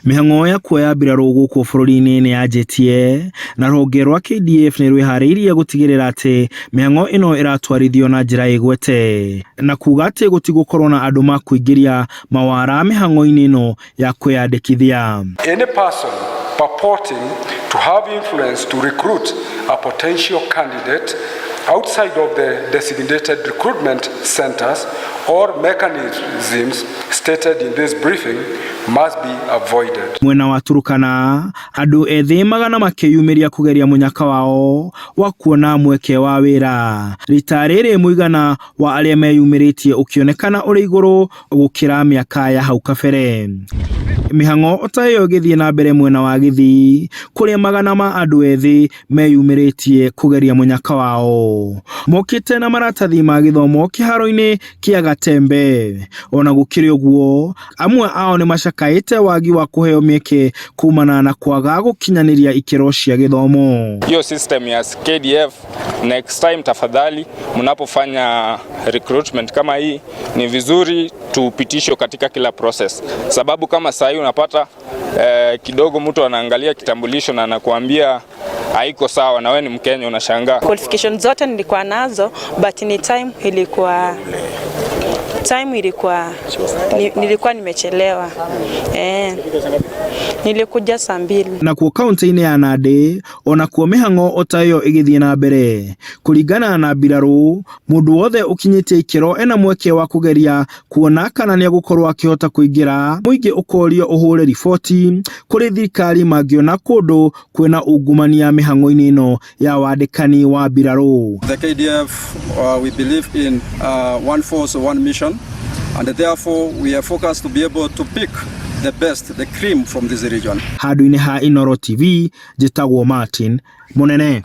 Mĩhang'o ya kuoya mbirarũ gũkũ bũrũri-inĩ nĩ yanjĩtie na rũhonge rwa KDF nĩ rwĩharĩirie gũtigĩrĩra atĩ mĩhang'o ĩno ĩratwarithio na njĩra ĩgwete na kuga atĩ gũtigũkorwo na andũ makũingĩria mawara mĩhang'o-inĩ ĩno ya kwĩyandĩkithia. Any person purporting to have influence to recruit a potential candidate outside of the designated recruitment centers or mechanisms stated in this briefing must be avoided. Mwena wa Turukana, andũ ethĩ magana makĩyumĩria kũgeria mũnyaka wao wa kuona mweke wa wĩra. Rita rĩrĩ mũigana wa arĩa meyumĩrĩtie ũkĩonekana ũrĩ igũrũ gũkĩra mĩaka ya hau kabere. Mĩhang'o ota ĩyo ĩgĩthiĩ na mbere mwena wa Gĩthii kũrĩa magana ma andũ ethĩ meyumĩrĩtie kũgeria mũnyaka wao. Mokĩte na maratathi ma gĩthomo kĩharo-inĩ kĩa Gatembe. Ona gũkĩrĩ ũguo, amwe ao nĩ macakaĩte wagi wa kũheo mĩeke kumana na kwaga gũkinyanĩria ikĩro cia gĩthomo. Hiyo system ya KDF, next time tafadhali mnapofanya recruitment kama hii ni vizuri tupitishwe katika kila process. Sababu kama saa hii unapata kidogo mtu anaangalia kitambulisho na anakuambia haiko sawa na wewe ni Mkenya unashangaa. Qualification zote nilikuwa nazo but ni time nilikuwa nimechelewa. Nilikuja saa 2. Na kuo kaunti-inĩ ya Nandi ona kuo mĩhang'o ota ĩyo ĩgĩthiĩ na mbere kũringana na mbirarũ, mũndũ wothe ũkinyĩtie ikĩro ena mweke wa kũgeria kuona kana nĩ agũkorwo akĩhota kũingĩra. Mũingĩ ũkorio ũhũre riboti kũrĩ thirikari mangĩona kũndũ kwĩna ungumania mĩhang'o-inĩ ĩno ya wandĩkani wa mbirarũ. The KDF we believe in one force, one mission, and therefore we are focused to be able to pick the best, the cream from this region. Handũ-inĩ ha Inooro TV, njĩtagwo Martin Mũnene.